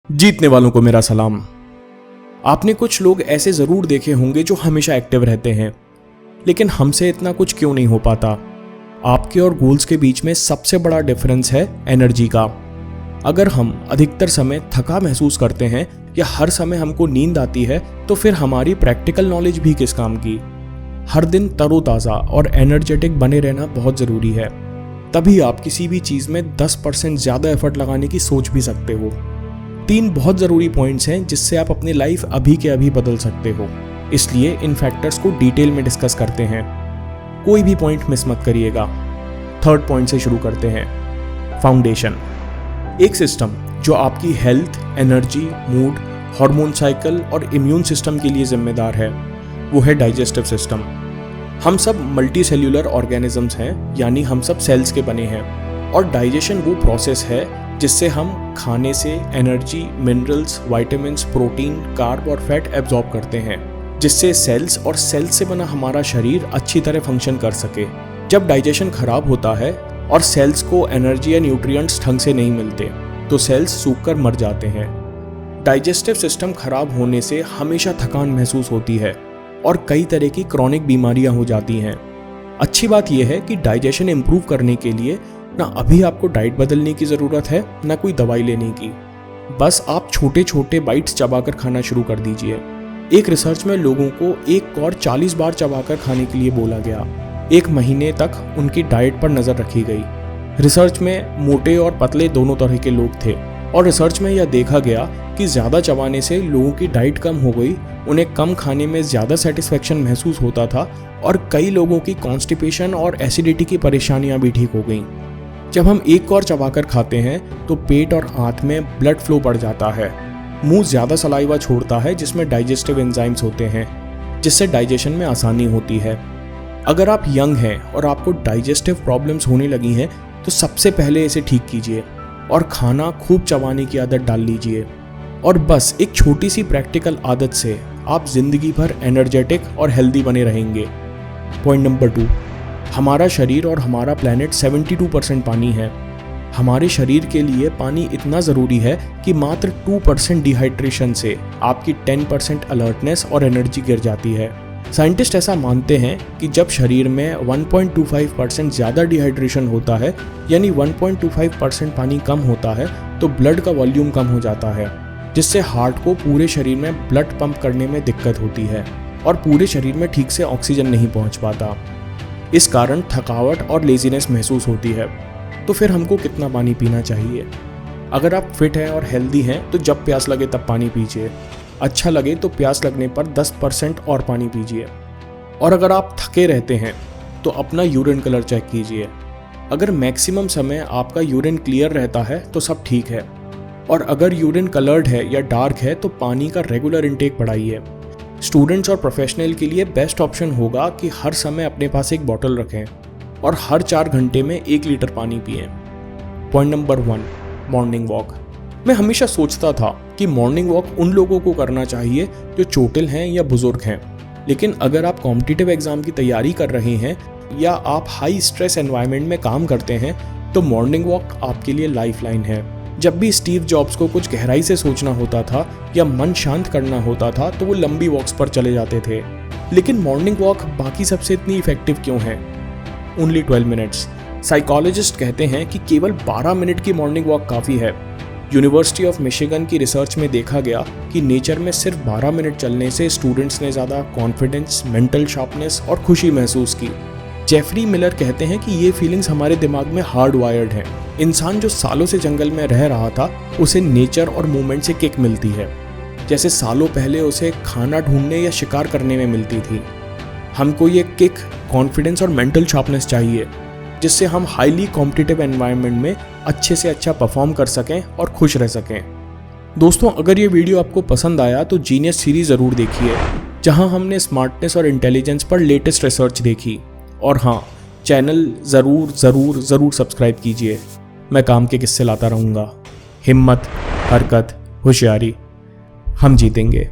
जीतने वालों को मेरा सलाम। आपने कुछ लोग ऐसे जरूर देखे होंगे जो हमेशा एक्टिव रहते हैं, लेकिन हमसे इतना कुछ क्यों नहीं हो पाता? आपके और गोल्स के बीच में सबसे बड़ा डिफरेंस है एनर्जी का। अगर हम अधिकतर समय थका महसूस करते हैं या हर समय हमको नींद आती है, तो फिर हमारी प्रैक्टिकल नॉलेज भी किस काम की? हर दिन तरोताज़ा और एनर्जेटिक बने रहना बहुत ज़रूरी है। तभी आप किसी भी चीज़ में 10% ज़्यादा एफर्ट लगाने की सोच भी सकते हो। 3 बहुत ज़रूरी पॉइंट्स हैं जिससे आप अपनी लाइफ अभी के अभी बदल सकते हो। इसलिए इन फैक्टर्स को डिटेल में डिस्कस करते हैं। कोई भी पॉइंट मिस मत करिएगा। 3rd पॉइंट से शुरू करते हैं। फाउंडेशन। एक सिस्टम जो आपकी health, energy, mood, hormone cycle और इम्यून सिस्टम के लिए जिम्मेदार है, वो है डाइजेस्टिव सिस्टम। हम सब मल्टी सेल्यूलर ऑर्गेनिजम्स हैं, यानी हम सब सेल्स के बने हैं, और डाइजेशन वो प्रोसेस है जिससे हम खाने से energy, minerals, vitamins, protein, carb और फैट एब्जॉर्ब करते हैं, जिससे सेल्स और सेल्स से बना हमारा शरीर अच्छी तरह फंक्शन कर सके। जब डाइजेशन खराब होता है और सेल्स को एनर्जी या न्यूट्रिएंट्स ढंग से नहीं मिलते, तो सेल्स सूखकर मर जाते हैं। डाइजेस्टिव सिस्टम खराब होने से हमेशा थकान महसूस होती है और कई तरह की क्रॉनिक बीमारियां हो जाती हैं। अच्छी बात यह है कि डाइजेशन इंप्रूव करने के लिए ना अभी आपको डाइट बदलने की ज़रूरत है, ना कोई दवाई लेने की। बस आप छोटे छोटे बाइट्स चबाकर खाना शुरू कर दीजिए। एक रिसर्च में लोगों को एक कॉर्न 40 बार चबाकर खाने के लिए बोला गया। 1 महीने तक उनकी डाइट पर नज़र रखी गई। रिसर्च में मोटे और पतले दोनों तरह के लोग थे, और रिसर्च में यह देखा गया कि ज़्यादा चबाने से लोगों की डाइट कम हो गई, उन्हें कम खाने में ज़्यादा सेटिस्फेक्शन महसूस होता था, और कई लोगों की कॉन्स्टिपेशन और एसिडिटी की परेशानियां भी ठीक हो गईं। जब हम एक कॉर्न चबाकर खाते हैं तो पेट और आंत में ब्लड फ्लो बढ़ जाता है। मुंह ज़्यादा सलाइवा छोड़ता है जिसमें डाइजेस्टिव एंजाइम्स होते हैं, जिससे डाइजेशन में आसानी होती है। अगर आप यंग हैं और आपको डाइजेस्टिव प्रॉब्लम्स होने लगी हैं, तो सबसे पहले इसे ठीक कीजिए और खाना खूब चबाने की आदत डाल लीजिए। और बस एक छोटी सी प्रैक्टिकल आदत से आप जिंदगी भर एनर्जेटिक और हेल्दी बने रहेंगे। पॉइंट नंबर 2, हमारा शरीर और हमारा प्लैनेट 72% पानी है। हमारे शरीर के लिए पानी इतना ज़रूरी है कि मात्र 2% डिहाइड्रेशन से आपकी 10% अलर्टनेस और एनर्जी गिर जाती है। साइंटिस्ट ऐसा मानते हैं कि जब शरीर में 1.25% ज़्यादा डिहाइड्रेशन होता है, यानी 1.25% पानी कम होता है, तो ब्लड का वॉल्यूम कम हो जाता है, जिससे हार्ट को पूरे शरीर में ब्लड पंप करने में दिक्कत होती है और पूरे शरीर में ठीक से ऑक्सीजन नहीं पहुंच पाता। इस कारण थकावट और लेजीनेस महसूस होती है। तो फिर हमको कितना पानी पीना चाहिए? अगर आप फिट हैं और हेल्दी हैं तो जब प्यास लगे तब पानी पीजिए। अच्छा लगे तो प्यास लगने पर 10% और पानी पीजिए। और अगर आप थके रहते हैं तो अपना यूरिन कलर चेक कीजिए। अगर मैक्सिमम समय आपका यूरिन क्लियर रहता है तो सब ठीक है, और अगर यूरिन कलर्ड है या डार्क है तो पानी का रेगुलर इंटेक बढ़ाइए। स्टूडेंट्स और प्रोफेशनल के लिए बेस्ट ऑप्शन होगा कि हर समय अपने पास एक बॉटल रखें और हर 4 घंटे में 1 लीटर पानी पिएं। Point number 1, morning walk. मैं हमेशा सोचता था कि मॉर्निंग वॉक उन लोगों को करना चाहिए जो चोटिल हैं या बुजुर्ग हैं, लेकिन अगर आप कॉम्पिटिटिव एग्जाम की तैयारी कर रहे हैं या आप हाई स्ट्रेस एनवायरनमेंट में काम करते हैं, तो मॉर्निंग वॉक आपके लिए लाइफलाइन है। जब भी स्टीव जॉब्स को कुछ गहराई से सोचना होता था या मन शांत करना होता था, तो वो लंबी वॉक्स पर चले जाते थे। लेकिन मॉर्निंग वॉक बाकी सबसे इतनी इफेक्टिव क्यों है? Only 12 minutes. साइकोलॉजिस्ट कहते हैं कि केवल 12 मिनट की मॉर्निंग वॉक काफ़ी है। यूनिवर्सिटी ऑफ मिशिगन की रिसर्च में देखा गया कि नेचर में सिर्फ 12 मिनट चलने से स्टूडेंट्स ने ज़्यादा कॉन्फिडेंस, मेंटल शार्पनेस और खुशी महसूस की। जेफरी मिलर कहते हैं कि ये फीलिंग्स हमारे दिमाग में हार्ड वायर्ड हैं। इंसान जो सालों से जंगल में रह रहा था, उसे नेचर और मूवमेंट से किक मिलती है, जैसे सालों पहले उसे खाना ढूंढने या शिकार करने में मिलती थी। हमको ये किक, कॉन्फिडेंस और मेंटल शार्पनेस चाहिए, जिससे हम हाईली कॉम्पिटिटिव एनवायरनमेंट में अच्छे से अच्छा परफॉर्म कर सकें और खुश रह सकें। दोस्तों, अगर ये वीडियो आपको पसंद आया तो जीनियस सीरीज ज़रूर देखिए, जहां हमने स्मार्टनेस और इंटेलिजेंस पर लेटेस्ट रिसर्च देखी। और हाँ, चैनल ज़रूर सब्सक्राइब कीजिए। मैं काम के किस्से लाता रहूँगा। हिम्मत, हरकत, होशियारी, हम जीतेंगे।